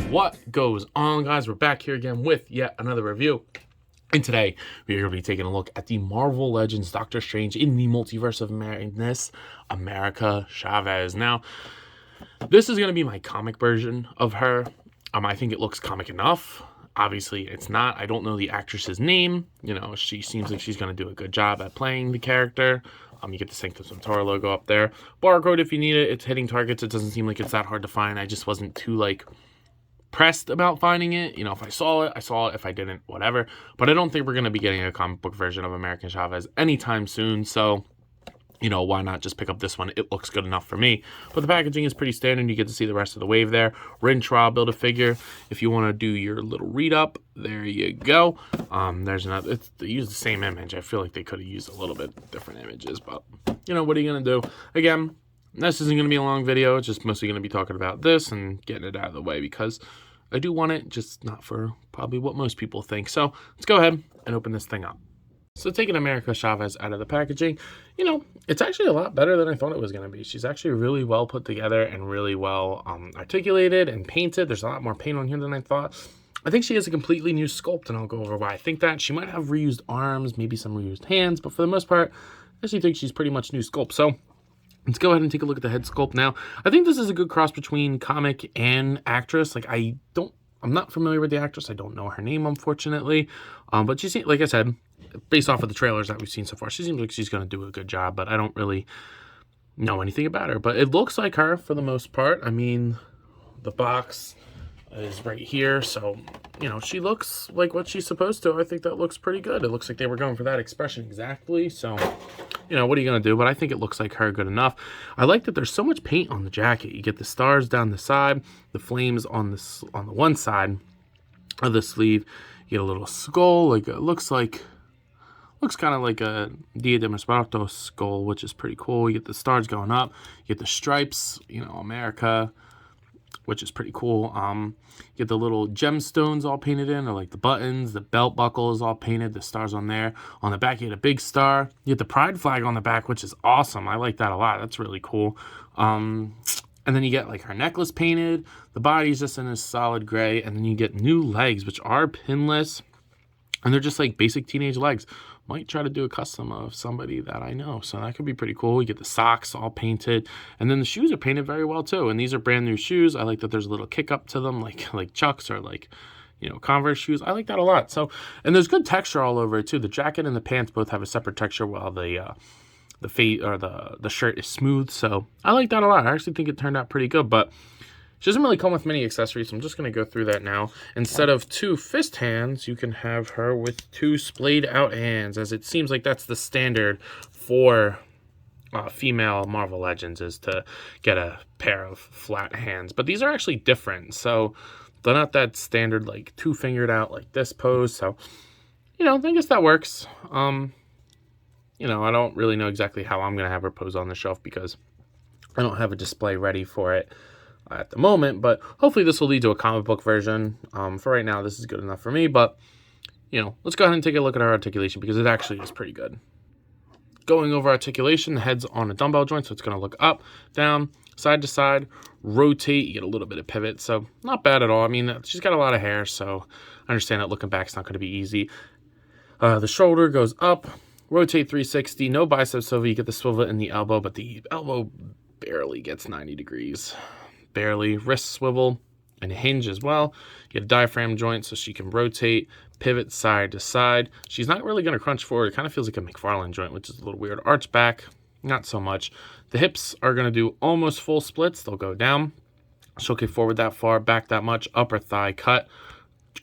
What goes on, guys? We're back here again with yet another review. And today, we're going to be taking a look at the Marvel Legends Doctor Strange in the Multiverse of Maddness, America Chavez. Now, this is going to be my comic version of her. I think it looks comic enough. Obviously, it's not. I don't know the actress's name. You know, she seems like she's going to do a good job at playing the character. You get the Sanctum Sanctorum logo up there. Barcode if you need it. It's hitting targets. It doesn't seem like it's that hard to find. I just wasn't too, pressed about finding it. You know, if I saw it, I saw it. If I didn't, whatever. But I don't think we're going to be getting a comic book version of American Chavez anytime soon. So, you know, why not just pick up this one? It looks good enough for me. But the packaging is pretty standard. You get to see the rest of the wave there. Rintrah, build a figure. If you want to do your little read up, there you go. There's another. They use the same image. I feel like they could have used a little bit different images. But, you know, what are you going to do? Again, this isn't going to be a long video. It's just mostly going to be talking about this and getting it out of the way because I do want it, just not for probably what most people think. So let's go ahead and open this thing up. So taking America Chavez out of the packaging, you know, it's actually a lot better than I thought it was going to be. She's actually really well put together and really well articulated and painted. There's a lot more paint on here than I thought. I think she has a completely new sculpt, and I'll go over why I think that. She might have reused arms, maybe some reused hands, but for the most part, I actually think she's pretty much new sculpt. So let's go ahead and take a look at the head sculpt now. I think this is a good cross between comic and actress. I'm not familiar with the actress. I don't know her name, unfortunately. But she seems, like I said, based off of the trailers that we've seen so far, she seems like she's going to do a good job, but I don't really know anything about her. But it looks like her for the most part. I mean, the box is right here, so, you know, she looks like what she's supposed to. I think that looks pretty good. It looks like they were going for that expression exactly, so, you know, what are you going to do? But I think it looks like her good enough. I like that there's so much paint on the jacket. You get the stars down the side, the flames on the one side of the sleeve. You get a little skull, like it looks kind of like a Dia de Muertos skull, which is pretty cool. You get the stars going up. You get the stripes, you know, America, which is pretty cool. You get the little gemstones all painted in, or like the buttons, the belt buckle is all painted, the stars on there. On the back, you get a big star. You get the pride flag on the back, which is awesome. I like that a lot. That's really cool. And then you get like her necklace painted. The body's just in a solid gray. And then you get new legs, which are pinless. And they're just like basic teenage legs. Might try to do a custom of somebody that I know. So that could be pretty cool. You get the socks all painted. And then the shoes are painted very well too. And these are brand new shoes. I like that there's a little kick up to them, like Chucks or like, you know, Converse shoes. I like that a lot. So, and there's good texture all over it too. The jacket and the pants both have a separate texture while the shirt is smooth. So I like that a lot. I actually think it turned out pretty good, but she doesn't really come with many accessories, so I'm just going to go through that now. Instead of 2 fist hands, you can have her with 2 splayed out hands, as it seems like that's the standard for female Marvel Legends, is to get a pair of flat hands. But these are actually different, so they're not that standard, like 2-fingered out like this pose. So, you know, I guess that works. You know, I don't really know exactly how I'm going to have her pose on the shelf because I don't have a display ready for it at the moment, but hopefully this will lead to a comic book version. For right now, this is good enough for me, but, you know, let's go ahead and take a look at our articulation because it actually is pretty good. Going over articulation, the head's on a dumbbell joint, so it's going to look up, down, side to side, rotate. You get a little bit of pivot, so not bad at all. I mean, she's got a lot of hair, so I understand that looking back is not going to be easy. The shoulder goes up, rotate 360, no bicep swivel. You get the swivel in the elbow, but the elbow barely gets 90 degrees. Barely. Wrist swivel and hinge as well. You get a diaphragm joint so she can rotate, pivot side to side. She's not really going to crunch forward. It kind of feels like a McFarlane joint, which is a little weird. Arch back, not so much. The hips are going to do almost full splits. They'll go down. She'll kick forward that far, back that much, upper thigh cut.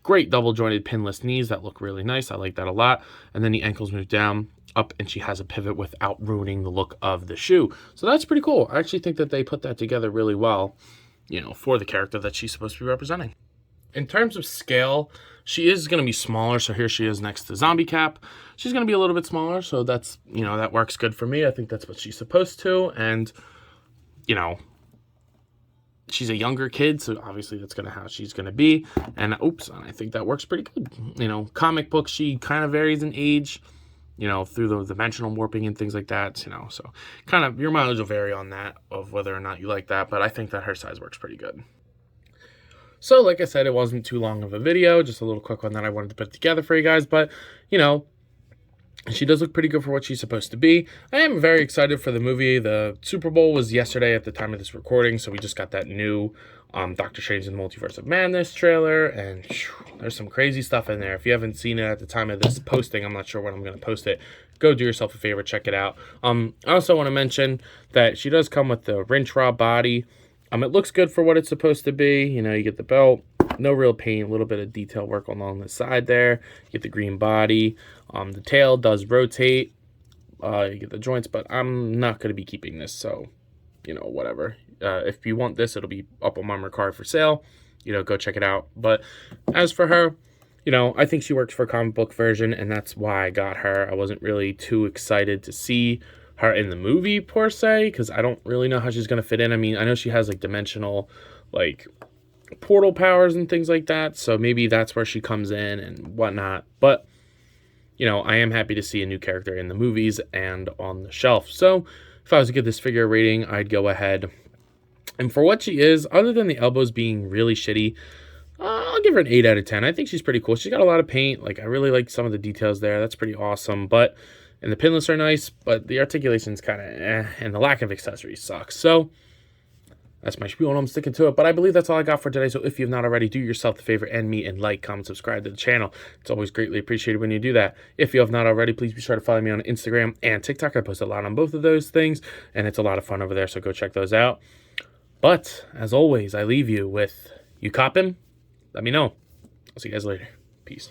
Great double jointed pinless knees that look really nice. I like that a lot. And then the ankles move down, up, and she has a pivot without ruining the look of the shoe. So that's pretty cool. I actually think that they put that together really well, you know, for the character that she's supposed to be representing. In terms of scale, she is going to be smaller. So here she is next to Zombie Cap. She's going to be a little bit smaller. So that's, you know, that works good for me. I think that's what she's supposed to. And, you know, she's a younger kid, so obviously that's how she's going to be. And I think that works pretty good. You know, comic book, she kind of varies in age. you know, through the dimensional warping and things like that, you know. So kind of your mileage will vary on that of whether or not you like that, but I think that her size works pretty good. So like I said, it wasn't too long of a video, just a little quick one that I wanted to put together for you guys, but you know, she does look pretty good for what she's supposed to be. I am very excited for the movie. The Super Bowl was yesterday at the time of this recording, so we just got that new Doctor Strange in the Multiverse of Maddness trailer, and there's some crazy stuff in there. If you haven't seen it at the time of this posting, I'm not sure when I'm going to post it. Go do yourself a favor, check it out. I also want to mention that she does come with the Rintrah body. It looks good for what it's supposed to be. You know, you get the belt, no real paint, a little bit of detail work along the side there. You get the green body. The tail does rotate. You get the joints, but I'm not going to be keeping this, so, you know, whatever. If you want this, it'll be up on my card for sale. You know, go check it out. But as for her, you know, I think she works for a comic book version, and that's why I got her. I wasn't really too excited to see her in the movie, per se, because I don't really know how she's going to fit in. I mean, I know she has, like, dimensional, like, portal powers and things like that, so maybe that's where she comes in and whatnot. But you know, I am happy to see a new character in the movies and on the shelf. So if I was to give this figure a rating, I'd go ahead, and for what she is, other than the elbows being really shitty, I'll give her an 8 out of 10. I think she's pretty cool. She's got a lot of paint. Like, I really like some of the details there. That's pretty awesome. But and the pinless are nice, but the articulation's kind of and the lack of accessories sucks. So that's my spiel, and I'm sticking to it. But I believe that's all I got for today. So if you've not already, do yourself the favor and me and like, comment, subscribe to the channel. It's always greatly appreciated when you do that. If you have not already, please be sure to follow me on Instagram and TikTok. I post a lot on both of those things, and it's a lot of fun over there, so go check those out. But as always, I leave you with, you coppin'? Let me know. I'll see you guys later. Peace.